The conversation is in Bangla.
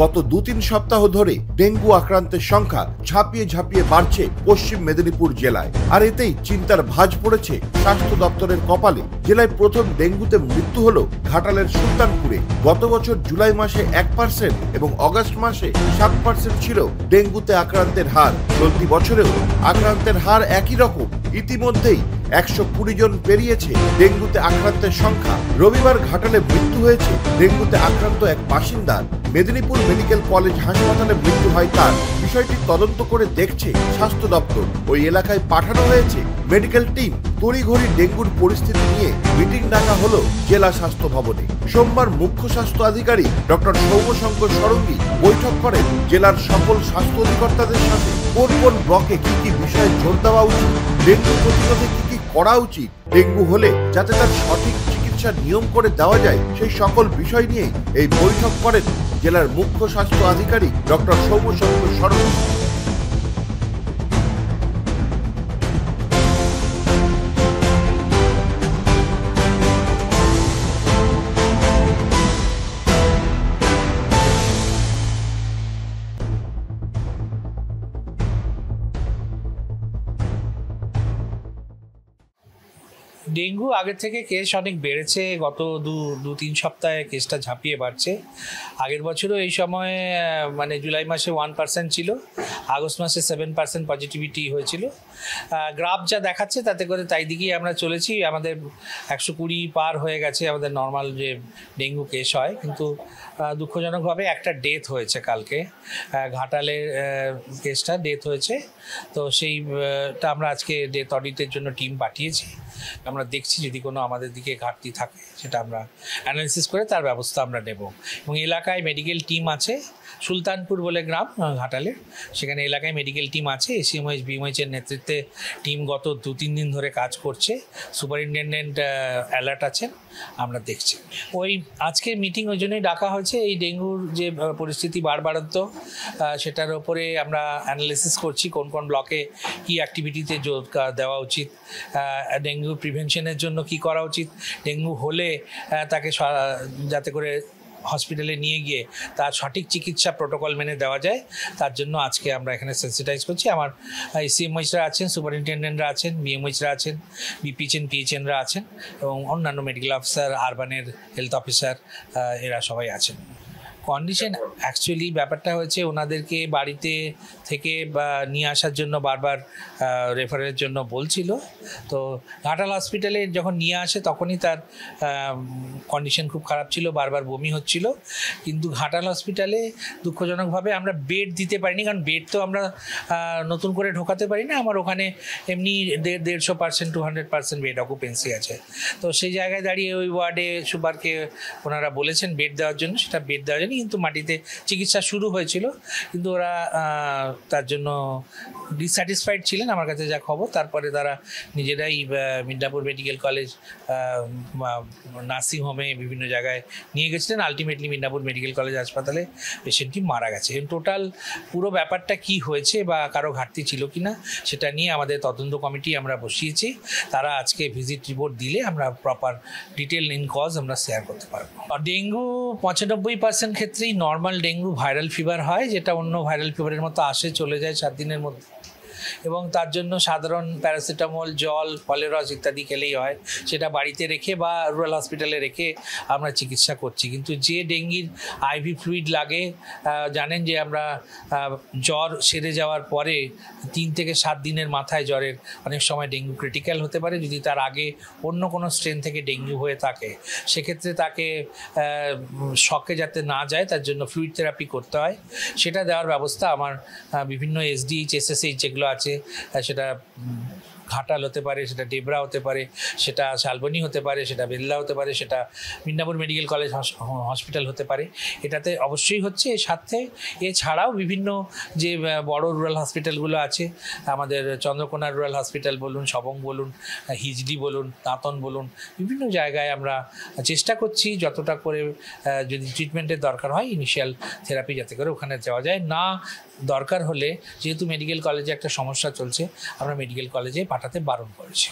গত 2-3 সপ্তাহ ধরে ডেঙ্গু আক্রান্তের সংখ্যা ঝাঁপিয়ে ঝাঁপিয়ে বাড়ছে পশ্চিম মেদিনীপুর জেলায়। আর এতেই চিন্তার ভাঁজ পড়েছে স্বাস্থ্য দপ্তরের কপালে। জেলায় প্রথম ডেঙ্গুতে মৃত্যু হলো ঘাটালের সুলতানপুরে। গত বছর জুলাই মাসে 1% এবং অগস্ট মাসে 7% ছিল ডেঙ্গুতে আক্রান্তের হার। চলতি বছরেও আক্রান্তের হার একই রকম। ইতিমধ্যেই 120 জন পেরিয়েছে ডেঙ্গুতে আক্রান্তের সংখ্যা। রবিবার ঘাটালে মৃত্যু হয়েছে ডেঙ্গুতে আক্রান্ত এক বাসিন্দার। মেদিনীপুর মেডিকেল কলেজ হাসপাতালে মৃত্যু হয় তার। বিষয়টি তদন্ত করে দেখছে স্বাস্থ্য দপ্তর। ওই এলাকায় পাঠানো হয়েছে মেডিকেল টিম। তড়িঘড়ি ডেঙ্গুর পরিস্থিতি নিয়ে মিটিং ডাকা হলো জেলা স্বাস্থ্য ভবনে। সোমবার মুখ্য স্বাস্থ্য আধিকারিক ডক্টর সৌম্যশঙ্কর ষড়ঙ্গী বৈঠক করেন জেলার সকল স্বাস্থ্য অধিকর্তাদের সাথে। কোন কোন ব্লকে কি কি বিষয়ে জোর দেওয়া উচিত, ডেঙ্গু প্রতিরোধে কি কি করা উচিত, ডেঙ্গু হলে যাতে তার সঠিক চিকিৎসা নিয়ম করে দেওয়া যায়, সেই সকল বিষয় নিয়ে এই বৈঠক করেন জেলার মুখ্য স্বাস্থ্য আধিকারিক ডক্টর সৌম্যশঙ্কর ষড়ঙ্গী। ডেঙ্গু আগের থেকে কেস অনেক বেড়েছে। গত 2-3 সপ্তাহে কেসটা ঝাঁপিয়ে বাড়ছে। আগের বছরও এই সময় মানে জুলাই মাসে 1% ছিল, আগস্ট মাসে 7% পজিটিভিটি হয়েছিল। গ্রাফ যা দেখাচ্ছে তাতে করে তাই দিকেই আমরা চলেছি। আমাদের 120 পার হয়ে গেছে আমাদের নর্মাল যে ডেঙ্গু কেস হয়। কিন্তু দুঃখজনকভাবে একটা ডেথ হয়েছে কালকে, ঘাটালের কেসটা ডেথ হয়েছে। তো সেইটা আমরা আজকে ডেথ অডিটের জন্য টিম পাঠিয়েছি। আমরা দেখছি যদি কোনো আমাদের দিকে ঘাটতি থাকে সেটা আমরা অ্যানালিসিস করে তার ব্যবস্থা আমরা নেব। এবং এলাকায় মেডিকেল টিম আছে, সুলতানপুর বলে গ্রাম ঘাটালে, সেখানে এলাকায় মেডিকেল টিম আছে। এসিএমএইচ বিএমএইচের নেতৃত্বে টিম গত 2-3 দিন ধরে কাজ করছে। সুপারিনটেন্ডেন্ট অ্যালার্ট আছেন, আমরা দেখছি। ওই আজকে মিটিং ওই জন্যই ডাকা হয়েছে। এই ডেঙ্গুর যে পরিস্থিতি বাড়বাড়ন্ত সেটার ওপরে আমরা অ্যানালিসিস করছি কোন কোন ব্লকে কী অ্যাক্টিভিটিতে জোর দেওয়া উচিত, ডেঙ্গু প্রিভেনশনের জন্য কি করা উচিত, ডেঙ্গু হলে তাকে যাতে করে হসপিটালে নিয়ে গিয়ে তার সঠিক চিকিৎসা প্রোটোকল মেনে দেওয়া যায়, তার জন্য আজকে আমরা এখানে সেন্সিটাইজ করছি। আমার সিএমএইচরা আছেন, সুপারিনটেন্ডেন্টরা আছেন, বিএমএইচরা আছেন, বিপিএইচএন পিএইচএনরা আছেন এবং অন্যান্য মেডিকেল অফিসার, আরবানের হেলথ অফিসার, এরা সবাই আছেন। কন্ডিশন অ্যাকচুয়ালি ব্যাপারটা হয়েছে ওনাদেরকে বাড়িতে থেকে বা নিয়ে আসার জন্য বারবার রেফারের জন্য বলছিল। তো ঘাটাল হসপিটালে যখন নিয়ে আসে তখনই তার কন্ডিশন খুব খারাপ ছিল, বারবার বমি হচ্ছিল। কিন্তু ঘাটাল হসপিটালে দুঃখজনকভাবে আমরা বেড দিতে পারিনি, কারণ বেড তো আমরা নতুন করে ঢোকাতে পারি না। আমার ওখানে এমনি 150% to 100% বেড অকুপেন্সি আছে। তো সেই জায়গায় দাঁড়িয়ে ওই ওয়ার্ডে সুপারকে ওনারা বলেছেন বেড দেওয়ার জন্য, সেটা বেড দেওয়ার জন্য কিন্তু মাটিতে চিকিৎসা শুরু হয়েছিল, কিন্তু ওরা তার জন্য ডিসস্যাটিসফাইড ছিলেন আমার কাছে যা খবর। তারপরে তারা নিজেরাই মিদনাপুর মেডিকেল কলেজ, নার্সিংহোমে বিভিন্ন জায়গায় নিয়ে গেছিলেন। আলটিমেটলি মিদনাপুর মেডিকেল কলেজ হাসপাতালে পেশেন্টটি মারা গেছে। টোটাল পুরো ব্যাপারটা কি হয়েছে বা কারো ঘাটতি ছিল কি না সেটা নিয়ে আমাদের তদন্ত কমিটি আমরা বসিয়েছি। তারা আজকে ভিজিট রিপোর্ট দিলে আমরা প্রপার ডিটেল ইন কজ আমরা শেয়ার করতে পারবো। ডেঙ্গু 95% ক্ষেত্রেই নর্মাল ডেঙ্গু ভাইরাল ফিভার হয়, যেটা অন্য ভাইরাল ফিভারের মতো আসে চলে যায় 7 দিনের মধ্যে, এবং তার জন্য সাধারণ প্যারাসিটামল, জল, ফলের রস ইত্যাদি খেলেই হয়। সেটা বাড়িতে রেখে বা রুরাল হসপিটালে রেখে আমরা চিকিৎসা করছি। কিন্তু যে ডেঙ্গির আইভি ফ্লুইড লাগে, জানেন যে আমরা জ্বর সেরে যাওয়ার পরে 3 থেকে 7 দিনের মাথায় জ্বরের অনেক সময় ডেঙ্গু ক্রিটিক্যাল হতে পারে যদি তার আগে অন্য কোনো স্ট্রেন থেকে ডেঙ্গু হয়ে থাকে। সেক্ষেত্রে তাকে শকে যাতে না যায় তার জন্য ফ্লুইড থেরাপি করতে হয়। সেটা দেওয়ার ব্যবস্থা আমার বিভিন্ন এসডিএইচ, এসএসএইচ যেগুলো আছে, সেটা ঘাটাল হতে পারে, সেটা ডেবরা হতে পারে, সেটা শালবনী হতে পারে, সেটা বেল্লা হতে পারে, সেটা মিদনাপুর মেডিকেল কলেজ হসপিটাল হতে পারে, এটাতে অবশ্যই হচ্ছে। এর সাথে এছাড়াও বিভিন্ন যে বড় রুরাল হসপিটালগুলো আছে, আমাদের চন্দ্রকোনা রুরাল হসপিটাল বলুন, সবং বলুন, হিজলি বলুন, দাঁতন বলুন, বিভিন্ন জায়গায় আমরা চেষ্টা করছি যতটা করে যদি ট্রিটমেন্টের দরকার হয় ইনিশিয়াল থেরাপি যাতে করে ওখানে যাওয়া যায়। না দরকার হলে যেহেতু মেডিকেল কলেজে একটা সমস্যা চলছে, আমরা মেডিকেল কলেজে পাঠাতে বারণ করেছি।